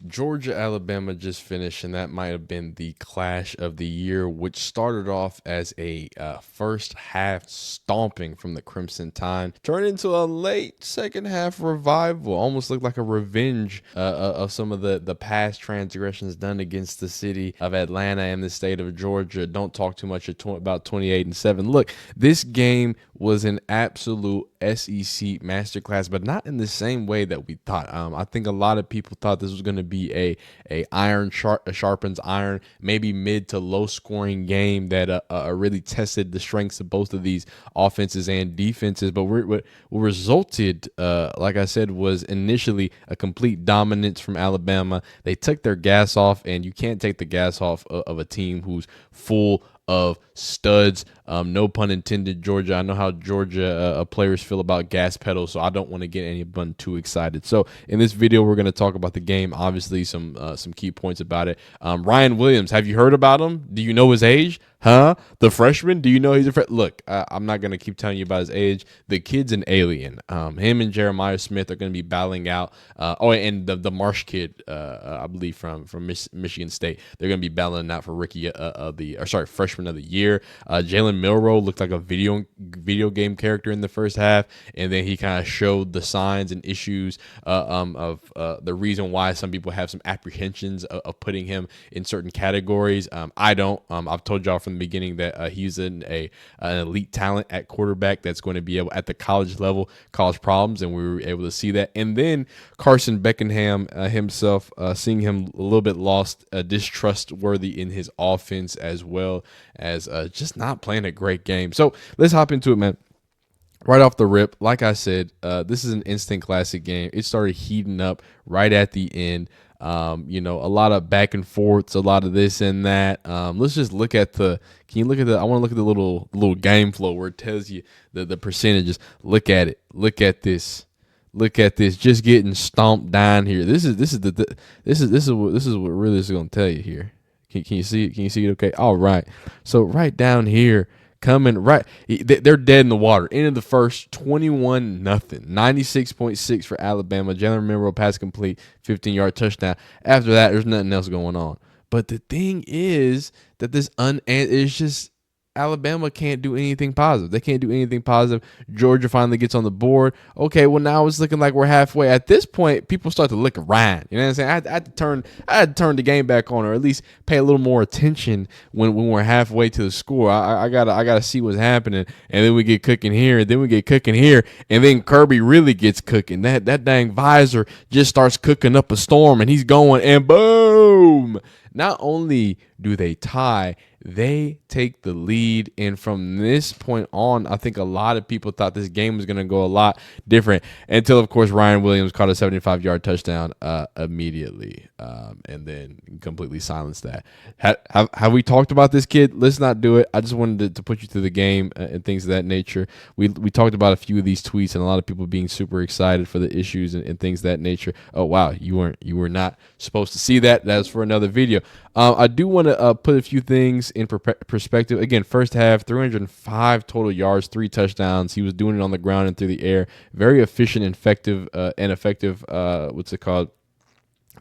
Georgia, Alabama just finished, and that might have been the clash of the year, which started off as a first half stomping from the Crimson Tide, turned into a late second half revival. Almost looked like a revenge of some of the past transgressions done against the city of Atlanta and the state of Georgia. Don't talk too much about 28-7. Look, this game was an absolute SEC masterclass, but not in the same way that we thought. I think a lot of people thought this was going to be a sharpens iron, maybe mid to low scoring game that really tested the strengths of both of these offenses and defenses. But what resulted, like I said, was initially a complete dominance from Alabama. They took their gas off, and you can't take the gas off of a team who's full of studs. No pun intended, Georgia. I know how Georgia players feel about gas pedals, so I don't want to get anyone too excited. So in this video, we're going to talk about the game. Obviously, some key points about it. Ryan Williams, have you heard about him? Do you know his age? Huh? The freshman? Do you know he's a freshman? Look, I'm not going to keep telling you about his age. The kid's an alien. Him and Jeremiah Smith are going to be battling out. And the Marsh kid, I believe from Michigan State, they're going to be battling out for freshman of the year. Jalen Milroe looked like a video game character in the first half, and then he kind of showed the signs and issues of the reason why some people have some apprehensions of putting him in certain categories. I don't. I've told y'all from the beginning that he's an elite talent at quarterback that's going to be able at the college level cause problems, and we were able to see that. And then Carson Beckenham himself, seeing him a little bit lost, distrustworthy in his offense as well as just not playing a great game. So let's hop into it, man. Right off the rip, like I said, this is an instant classic game. It started heating up right at the end. A lot of back and forths, a lot of this and that. Let's just look at the. Can you look at the? I want to look at the little game flow where it tells you the percentages. Look at it. Look at this. Look at this. Just getting stomped down here. This is what really is going to tell you here. Can you see it? Can you see it? Okay. All right. So right down here. Coming right, they're dead in the water. End of the first, 21-0, 96.6 for Alabama. Jalen Milroe pass complete, 15-yard touchdown. After that, there's nothing else going on. But the thing is that it's just Alabama can't do anything positive. They can't do anything positive. Georgia finally gets on the board. Okay, well now it's looking like we're halfway. At this point, people start to look around. You know what I'm saying? I had to turn the game back on, or at least pay a little more attention when we're halfway to the score. I gotta see what's happening, and then we get cooking here, and then we get cooking here, and then Kirby really gets cooking. That dang visor just starts cooking up a storm, and he's going, and boom! Not only do they tie, they take the lead. And from this point on, I think a lot of people thought this game was going to go a lot different until, of course, Ryan Williams caught a 75-yard touchdown immediately and then completely silenced that. Have we talked about this kid? Let's not do it. I just wanted to put you through the game and things of that nature. We talked about a few of these tweets and a lot of people being super excited for the issues and things of that nature. Oh, wow. You were not supposed to see that. That's for another video. I do want to put a few things in perspective. Again, first half, 305 total yards, 3 touchdowns. He was doing it on the ground and through the air. Very efficient and effective. What's it called?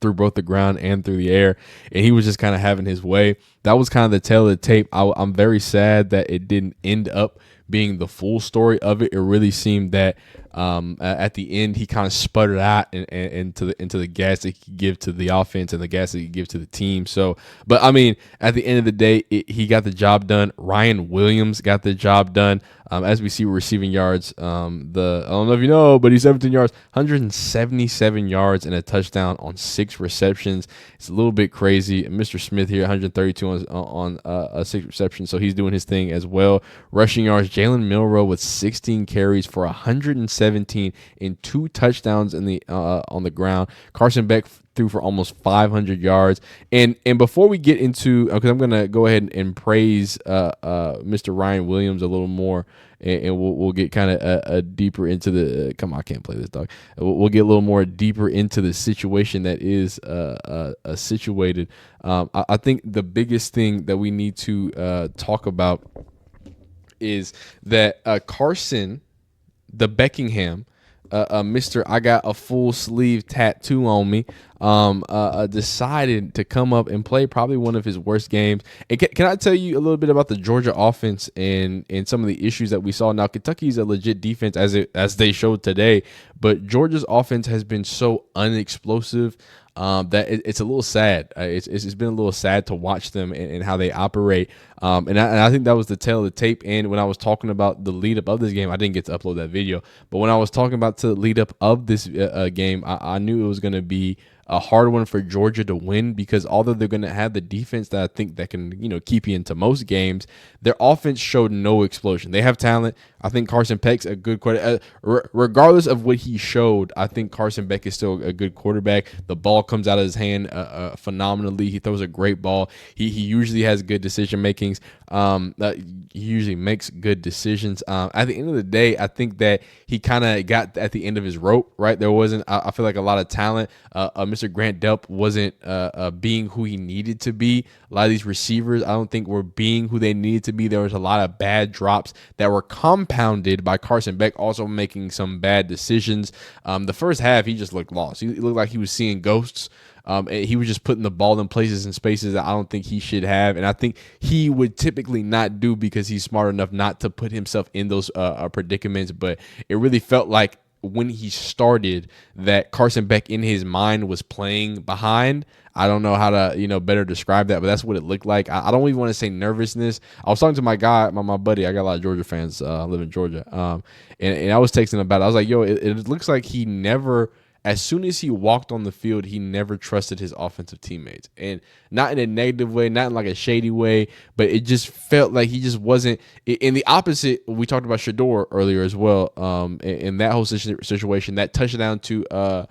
Through both the ground and through the air, and he was just kind of having his way. That was kind of the tail of the tape. I'm very sad that it didn't end up being the full story of it. It really seemed that at the end he kind of sputtered out into the gas that he could give to the offense and the gas that he could give to the team. So, but I mean, at the end of the day, he got the job done. Ryan Williams got the job done. As we see receiving yards, I don't know if you know, but he's 17 yards, 177 yards and a touchdown on 6 receptions. It's a little bit crazy. Mr. Smith here, 132 on 6 receptions, so he's doing his thing as well. Rushing yards, Jalen Milroe with 16 carries for 117 and 2 touchdowns in the on the ground. Carson Beck threw for almost 500 yards. And before we get into, because I'm gonna go ahead and praise Mr. Ryan Williams a little more, and we'll get kind of deeper into the. Come on, I can't play this, dog. We'll get a little more deeper into the situation that is situated. I think the biggest thing that we need to talk about is that Carson, the Beckingham, Mr. I got a full sleeve tattoo on me. decided to come up and play probably one of his worst games. And can I tell you a little bit about the Georgia offense and some of the issues that we saw? Now, Kentucky's a legit defense as they showed today, but Georgia's offense has been so unexplosive that it's a little sad. It's been a little sad to watch them and how they operate. And I think that was the tail of the tape. And when I was talking about the lead up of this game, I didn't get to upload that video. But when I was talking about the lead up of this game, I knew it was going to be a hard one for Georgia to win, because although they're going to have the defense that I think that can, keep you into most games, their offense showed no explosion. They have talent. I think Carson Beck's a good quarterback. Regardless of what he showed, I think Carson Beck is still a good quarterback. The ball comes out of his hand phenomenally. He throws a great ball. He usually has good decision makings. He usually makes good decisions. At the end of the day, I think that he kind of got at the end of his rope, right? There wasn't, I feel like, a lot of talent. Mr. Grant Delp wasn't being who he needed to be. A lot of these receivers, I don't think, were being who they needed to be. There was a lot of bad drops that were compounded by Carson Beck also making some bad decisions. The first half, he just looked lost. He looked like he was seeing ghosts. And he was just putting the ball in places and spaces that I don't think he should have. And I think he would typically not do, because he's smart enough not to put himself in those predicaments. But it really felt like when he started that Carson Beck in his mind was playing behind. I don't know how to, better describe that, but that's what it looked like. I don't even want to say nervousness. I was talking to my guy, my buddy. I got a lot of Georgia fans. Live in Georgia. And I was texting about it. I was like, yo, it looks like he never, as soon as he walked on the field, he never trusted his offensive teammates. And not in a negative way, not in like a shady way, but it just felt like he just wasn't. In the opposite, we talked about Shador earlier as well. In that whole situation, that touchdown to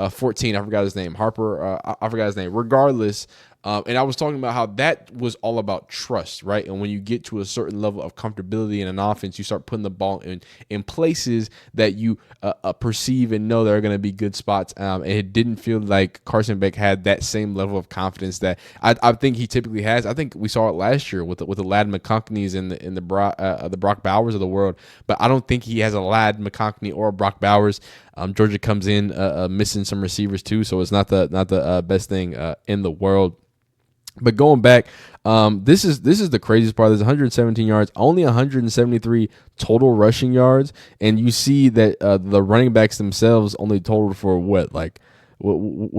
14, I forgot his name, Harper, I forgot his name. Regardless, and I was talking about how that was all about trust, right? And when you get to a certain level of comfortability in an offense, you start putting the ball in places that you perceive and know there are going to be good spots. And it didn't feel like Carson Beck had that same level of confidence that I think he typically has. I think we saw it last year with the Lad McConkneys and the Brock Bowers of the world, but I don't think he has a Lad McConkney or a Brock Bowers. Georgia comes in missing some receivers too, so it's not the best thing in the world. But going back, this is the craziest part. There's 117 yards, only 173 total rushing yards, and you see that the running backs themselves only totaled for what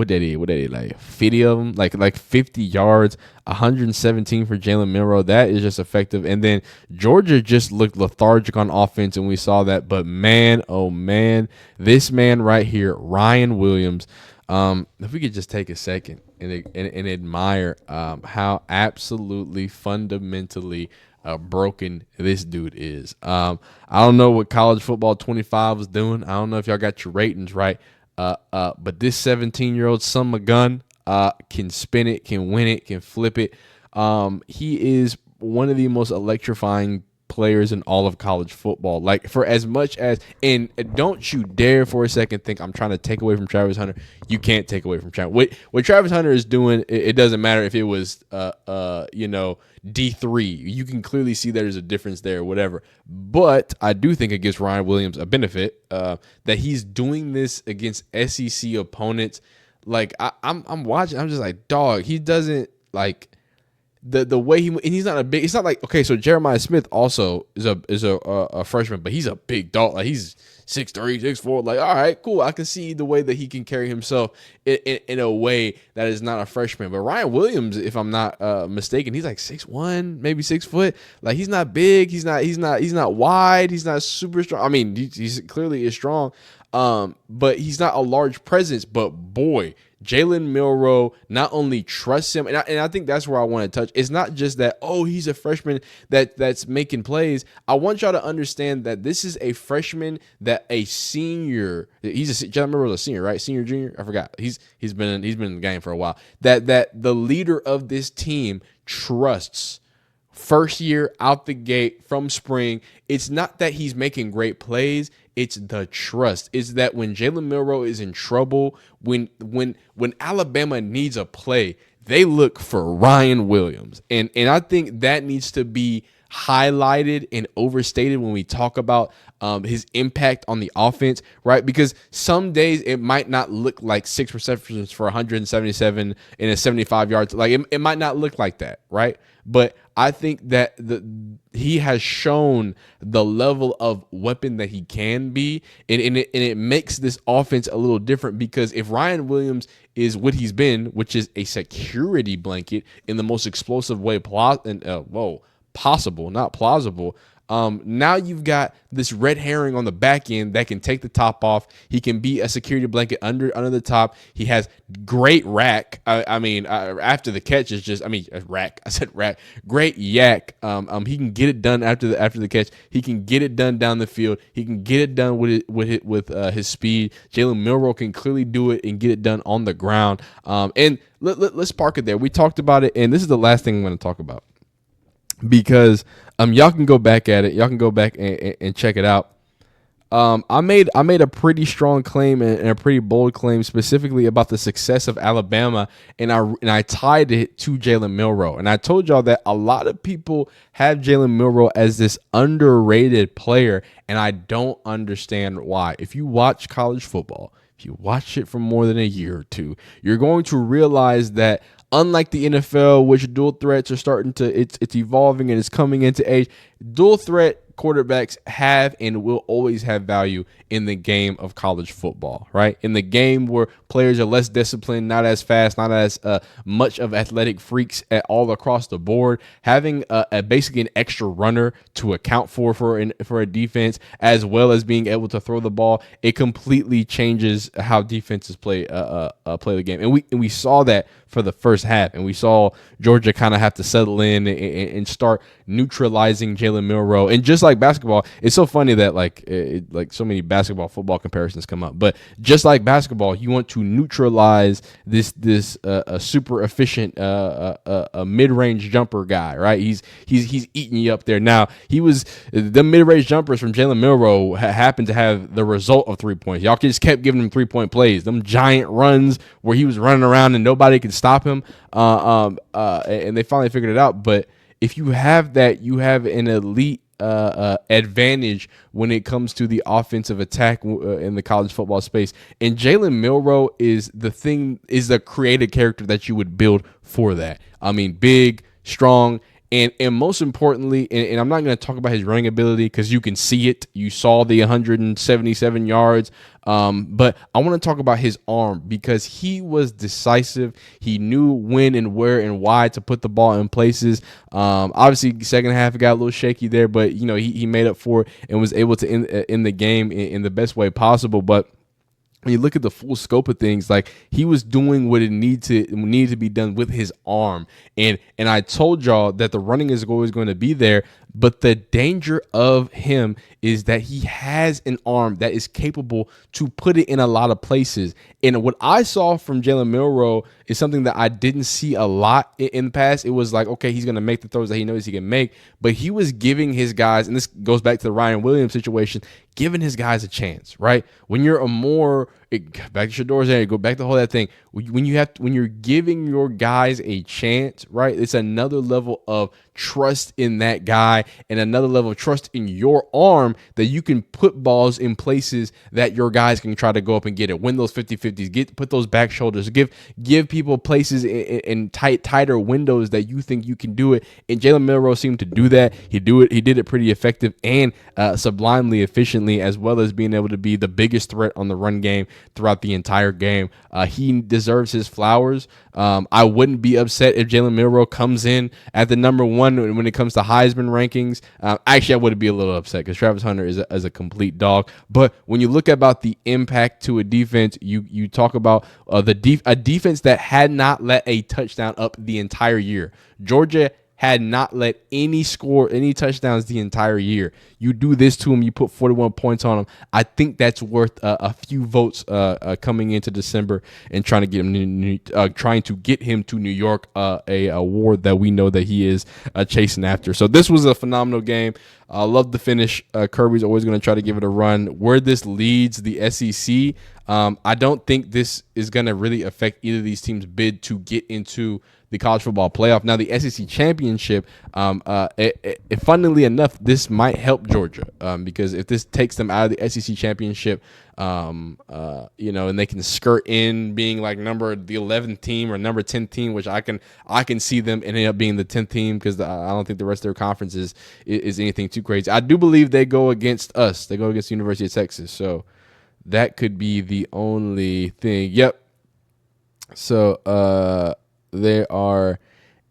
did he like 50 of them, like 50 yards, 117 for Jalen Milroe. That is just effective. And then Georgia just looked lethargic on offense, and we saw that. But man, oh man, this man right here, Ryan Williams. If we could just take a second and admire how absolutely fundamentally broken this dude is. I don't know what College Football 25 was doing. I don't know if y'all got your ratings right. But this 17-year-old son of a gun can spin it, can win it, can flip it. He is one of the most electrifying players in all of college football. Like, for as much as, and don't you dare for a second think I'm trying to take away from Travis Hunter. You can't take away from Travis. What Travis Hunter is doing, it doesn't matter if it was D3. You can clearly see there's a difference there, whatever. But I do think it gives Ryan Williams a benefit that he's doing this against SEC opponents. Like, I'm watching, I'm just like, dog, he doesn't like the way he, and he's not a big, it's not like, okay, so Jeremiah Smith also is a freshman, but he's a big dog. Like, he's 6'3", 6'4". Like, all right, cool. I can see the way that he can carry himself in a way that is not a freshman. But Ryan Williams, if I'm not mistaken, he's like 6'1", maybe 6 foot. Like, he's not big. He's not wide. He's not super strong. I mean, he's clearly is strong. But he's not a large presence. But boy, Jalen Milroe not only trusts him, and I think that's where I want to touch. It's not just that, oh, he's a freshman that's making plays. I want y'all to understand that this is a freshman that a senior, Jalen Milroe's a senior, right? Senior, junior, I forgot. He's been in the game for a while. That the leader of this team trusts. First year out the gate from spring. It's not that he's making great plays. It's the trust. It's that when Jalen Milroe is in trouble, when Alabama needs a play, they look for Ryan Williams. And I think that needs to be highlighted and overstated when we talk about his impact on the offense, right? Because some days it might not look like 6 receptions for 177 and a 75 yards. Like it might not look like that, right? But I think that he has shown the level of weapon that he can be, and it makes this offense a little different, because if Ryan Williams is what he's been, which is a security blanket in the most explosive way possible, not plausible. Now you've got this red herring on the back end that can take the top off. He can be a security blanket under the top. He has great rack. After the catch is just, rack. I said rack. Great yak. He can get it done after the catch. He can get it done down the field. He can get it done with his speed. Jalen Milroe can clearly do it and get it done on the ground. And let's park it there. We talked about it, and this is the last thing I'm going to talk about, because y'all can go back at it. Y'all can go back and check it out. I made a pretty strong claim and a pretty bold claim specifically about the success of Alabama, and I tied it to Jalen Milroe. And I told y'all that a lot of people have Jalen Milroe as this underrated player, and I don't understand why. If you watch college football, if you watch it for more than a year or two, you're going to realize that unlike the NFL, which dual threats are starting to, it's evolving and it's coming into age, dual threat quarterbacks have and will always have value in the game of college football, right? In the game where players are less disciplined, not as fast, not as much of athletic freaks at all across the board, having basically an extra runner to account for a defense, as well as being able to throw the ball, it completely changes how defenses play the game. And we saw that for the first half, and we saw Georgia kind of have to settle in and start neutralizing Jalen Milroe. And just like basketball, it's so funny that like so many basketball football comparisons come up, but just like basketball, you want to neutralize this super efficient mid-range jumper guy, right? He's eating you up there. Now the mid-range jumpers from Jalen Milroe happened to have the result of 3 points. Y'all just kept giving him 3-point plays, them giant runs where he was running around and nobody could stop him, and they finally figured it out. But if you have that, you have an elite advantage when it comes to the offensive attack in the college football space. And Jalen Milroe is the creative character that you would build for that. I mean, big, strong, and most importantly, and I'm not going to talk about his running ability because you can see it. You saw the 177 yards. But I want to talk about his arm, because he was decisive. He knew when and where and why to put the ball in places. Obviously, second half it got a little shaky there, but he made up for it and was able to end the game in the best way possible. But when you look at the full scope of things, like, he was doing what it needed to be done with his arm. And I told y'all that the running is always going to be there, but the danger of him is that he has an arm that is capable to put it in a lot of places. And what I saw from Jalen Milroe is something that I didn't see a lot in the past. It was like, okay, he's going to make the throws that he knows he can make, but he was giving his guys, and this goes back to the Ryan Williams situation, giving his guys a chance, right? When you're back to Shador's area, go back to the whole that thing. When you're giving your guys a chance, right? It's another level of trust in that guy and another level of trust in your arm that you can put balls in places that your guys can try to go up and get it. Win those 50-50s, put those back shoulders, give people places in tighter windows that you think you can do it. And Jalen Milroe seemed to do that. He did it pretty effective and sublimely efficiently, as well as being able to be the biggest threat on the run game throughout the entire game. He deserves his flowers. I wouldn't be upset if Jalen Milroe comes in at the number one when it comes to Heisman rankings. Actually, I would be a little upset because Travis Hunter is a complete dog. But when you look about the impact to a defense, you talk about a defense that had not let a touchdown up the entire year. Georgia had not let any touchdowns the entire year. You do this to him, you put 41 points on him. I think that's worth a few votes coming into December and trying to get him to New York, a award that we know that he is chasing after. So this was a phenomenal game. I love the finish. Kirby's always going to try to give it a run. Where this leads the SEC, I don't think this is going to really affect either of these teams' bid to get into the college football playoff. Now, the SEC championship, funnily enough, this might help Georgia because if this takes them out of the SEC championship, and they can skirt in being like the 11th team or number 10 team, which I can see them ending up being the 10th team because I don't think the rest of their conference is anything too crazy. I do believe they go against us. They go against the University of Texas, so that could be the only thing. Yep. So they are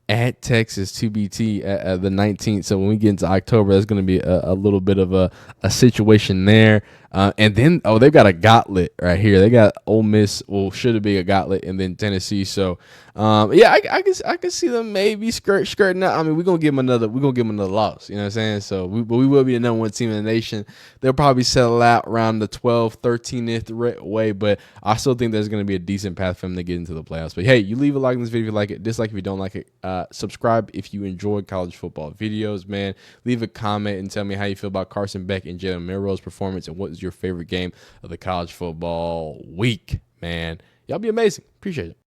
at Texas 2BT at the 19th. So when we get into October, that's going to be a little bit of a situation there. And then, they've got a gauntlet right here. They got Ole Miss, should it be a gauntlet, and then Tennessee. So, I can see them maybe skirting out. I mean, we're gonna give them another loss. You know what I'm saying? So, we will be the number one team in the nation. They'll probably settle out around the 12th, 13th way, but I still think there's gonna be a decent path for them to get into the playoffs. But hey, you leave a like on this video if you like it, dislike if you don't like it, subscribe if you enjoy college football videos, man. Leave a comment and tell me how you feel about Carson Beck and Jalen Milroe's performance and what is your favorite game of the college football week, man. Y'all be amazing. Appreciate it.